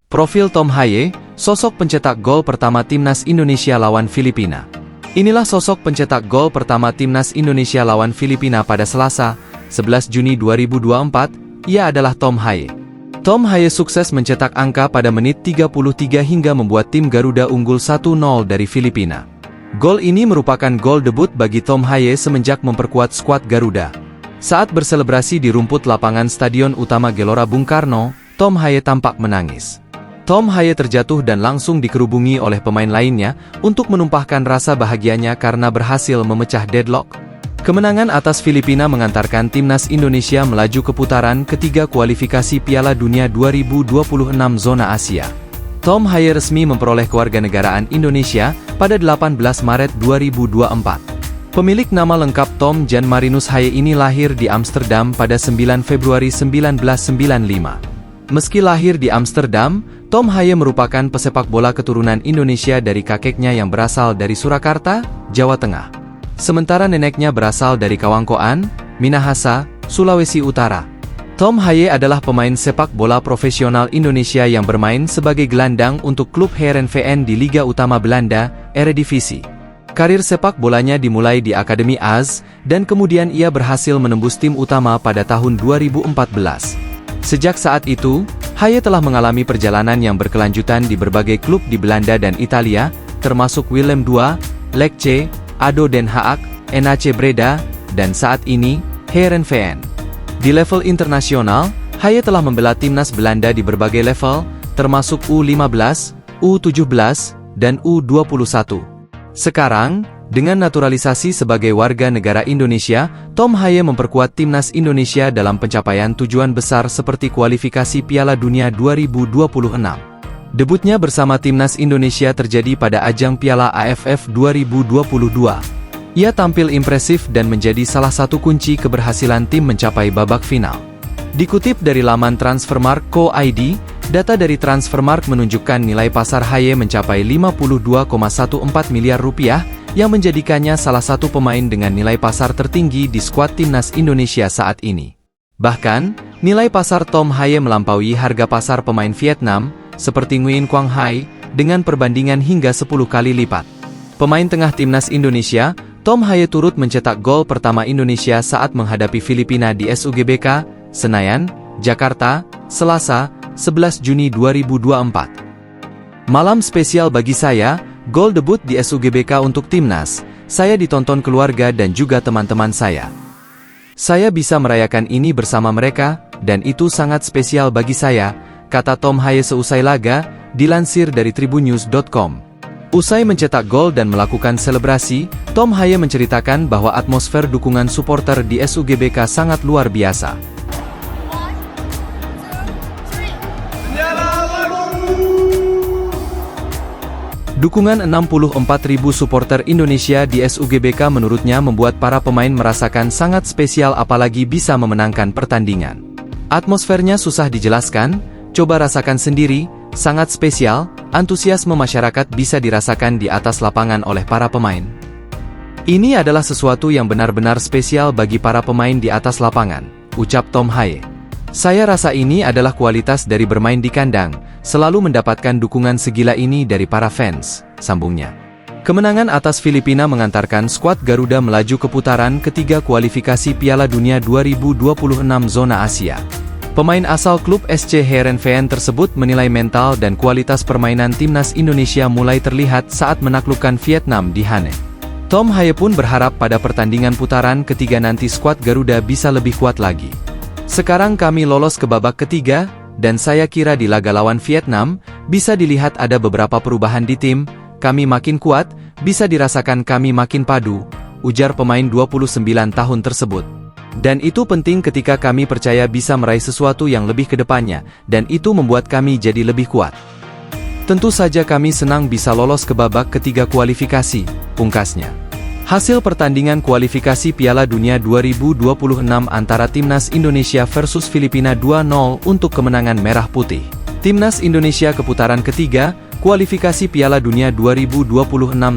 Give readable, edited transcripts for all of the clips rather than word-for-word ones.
Profil Tom Haye, sosok pencetak gol pertama Timnas Indonesia lawan Filipina. Inilah sosok pencetak gol pertama Timnas Indonesia lawan Filipina pada Selasa, 11 Juni 2024, ia adalah Tom Haye. Tom Haye sukses mencetak angka pada menit 33 hingga membuat tim Garuda unggul 1-0 dari Filipina. Gol ini merupakan gol debut bagi Tom Haye semenjak memperkuat skuad Garuda. Saat berselebrasi di rumput lapangan Stadion Utama Gelora Bung Karno, Tom Haye tampak menangis. Tom Haye terjatuh dan langsung dikerubungi oleh pemain lainnya untuk menumpahkan rasa bahagianya karena berhasil memecah deadlock. Kemenangan atas Filipina mengantarkan Timnas Indonesia melaju ke putaran ketiga kualifikasi Piala Dunia 2026 zona Asia. Tom Haye resmi memperoleh kewarganegaraan Indonesia pada 18 Maret 2024. Pemilik nama lengkap Tom Jan Marinus Haye ini lahir di Amsterdam pada 9 Februari 1995. Meski lahir di Amsterdam, Tom Haye merupakan pesepak bola keturunan Indonesia dari kakeknya yang berasal dari Surakarta, Jawa Tengah. Sementara neneknya berasal dari Kawangkoan, Minahasa, Sulawesi Utara. Tom Haye adalah pemain sepak bola profesional Indonesia yang bermain sebagai gelandang untuk klub Heerenveen di Liga Utama Belanda, Eredivisie. Karir sepak bolanya dimulai di Akademi AZ, dan kemudian ia berhasil menembus tim utama pada tahun 2014. Sejak saat itu, Haye telah mengalami perjalanan yang berkelanjutan di berbagai klub di Belanda dan Italia, termasuk Willem II, Lecce, ADO Den Haag, NAC Breda, dan saat ini, Heerenveen. Di level internasional, Haye telah membela timnas Belanda di berbagai level, termasuk U15, U17, dan U21. Sekarang, dengan naturalisasi sebagai warga negara Indonesia, Tom Haye memperkuat timnas Indonesia dalam pencapaian tujuan besar seperti kualifikasi Piala Dunia 2026. Debutnya bersama timnas Indonesia terjadi pada ajang Piala AFF 2022. Ia tampil impresif dan menjadi salah satu kunci keberhasilan tim mencapai babak final. Dikutip dari laman Transfermarkt.co.id, data dari Transfermarkt menunjukkan nilai pasar Haye mencapai 52,14 miliar rupiah, yang menjadikannya salah satu pemain dengan nilai pasar tertinggi di skuad timnas Indonesia saat ini. Bahkan, nilai pasar Tom Haye melampaui harga pasar pemain Vietnam, seperti Nguyen Quang Hai, dengan perbandingan hingga 10 kali lipat. Pemain tengah timnas Indonesia, Tom Haye turut mencetak gol pertama Indonesia saat menghadapi Filipina di SUGBK, Senayan, Jakarta, Selasa, 11 Juni 2024. Malam spesial bagi saya, gol debut di SUGBK untuk timnas, saya ditonton keluarga dan juga teman-teman saya. Saya bisa merayakan ini bersama mereka, dan itu sangat spesial bagi saya, kata Tom Haye seusai laga, dilansir dari tribunnews.com. Usai mencetak gol dan melakukan selebrasi, Tom Haye menceritakan bahwa atmosfer dukungan supporter di SUGBK sangat luar biasa. Dukungan 64.000 supporter Indonesia di SUGBK menurutnya membuat para pemain merasakan sangat spesial apalagi bisa memenangkan pertandingan. Atmosfernya susah dijelaskan, coba rasakan sendiri, sangat spesial, antusiasme masyarakat bisa dirasakan di atas lapangan oleh para pemain. Ini adalah sesuatu yang benar-benar spesial bagi para pemain di atas lapangan, ucap Tom Haye. Saya rasa ini adalah kualitas dari bermain di kandang, selalu mendapatkan dukungan segila ini dari para fans, sambungnya. Kemenangan atas Filipina mengantarkan skuad Garuda melaju ke putaran ketiga kualifikasi Piala Dunia 2026 zona Asia. Pemain asal klub SC Heerenveen tersebut menilai mental dan kualitas permainan timnas Indonesia mulai terlihat saat menaklukkan Vietnam di Hanoi. Tom Haye pun berharap pada pertandingan putaran ketiga nanti skuad Garuda bisa lebih kuat lagi. Sekarang kami lolos ke babak ketiga, dan saya kira di laga lawan Vietnam, bisa dilihat ada beberapa perubahan di tim, kami makin kuat, bisa dirasakan kami makin padu, ujar pemain 29 tahun tersebut. Dan itu penting ketika kami percaya bisa meraih sesuatu yang lebih ke depannya, dan itu membuat kami jadi lebih kuat. Tentu saja kami senang bisa lolos ke babak ketiga kualifikasi, pungkasnya. Hasil pertandingan kualifikasi Piala Dunia 2026 antara Timnas Indonesia versus Filipina 2-0 untuk kemenangan merah putih. Timnas Indonesia ke putaran ketiga, kualifikasi Piala Dunia 2026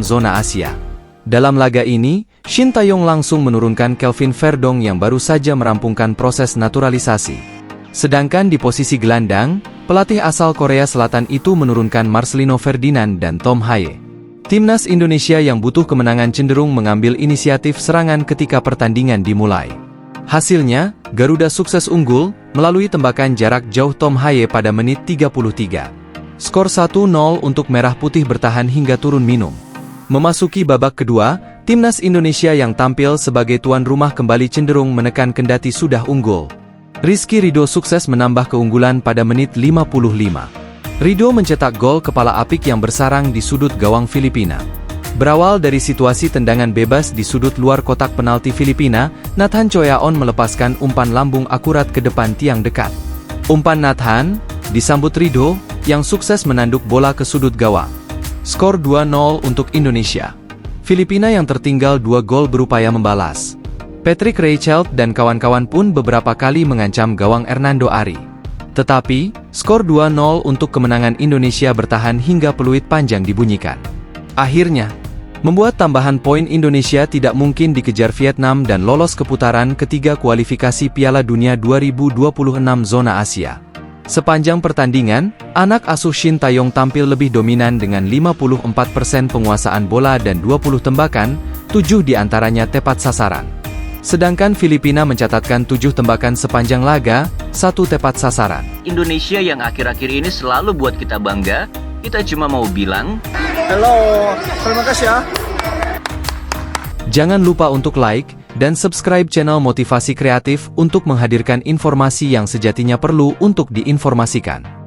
zona Asia. Dalam laga ini, Shin Taeyong langsung menurunkan Kelvin Verdong yang baru saja merampungkan proses naturalisasi. Sedangkan di posisi gelandang, pelatih asal Korea Selatan itu menurunkan Marcelino Ferdinand dan Tom Haye. Timnas Indonesia yang butuh kemenangan cenderung mengambil inisiatif serangan ketika pertandingan dimulai. Hasilnya, Garuda sukses unggul melalui tembakan jarak jauh Tom Haye pada menit 33. Skor 1-0 untuk Merah Putih bertahan hingga turun minum. Memasuki babak kedua, Timnas Indonesia yang tampil sebagai tuan rumah kembali cenderung menekan kendati sudah unggul. Rizky Ridho sukses menambah keunggulan pada menit 55. Ridho mencetak gol kepala apik yang bersarang di sudut gawang Filipina. Berawal dari situasi tendangan bebas di sudut luar kotak penalti Filipina, Nathan Choyaon melepaskan umpan lambung akurat ke depan tiang dekat. Umpan Nathan disambut Ridho, yang sukses menanduk bola ke sudut gawang. Skor 2-0 untuk Indonesia. Filipina yang tertinggal 2 gol berupaya membalas. Patrick Reichelt dan kawan-kawan pun beberapa kali mengancam gawang Hernando Ari. Tetapi, skor 2-0 untuk kemenangan Indonesia bertahan hingga peluit panjang dibunyikan. Akhirnya, membuat tambahan poin Indonesia tidak mungkin dikejar Vietnam dan lolos ke putaran ketiga kualifikasi Piala Dunia 2026 zona Asia. Sepanjang pertandingan, anak asuh Shin Taeyong tampil lebih dominan dengan 54% penguasaan bola dan 20 tembakan, 7 diantaranya tepat sasaran. Sedangkan Filipina mencatatkan 7 tembakan sepanjang laga, 1 tepat sasaran. Indonesia yang akhir-akhir ini selalu buat kita bangga, kita cuma mau bilang, halo, terima kasih ya. Jangan lupa untuk like dan subscribe channel Motivasi Kreatif untuk menghadirkan informasi yang sejatinya perlu untuk diinformasikan.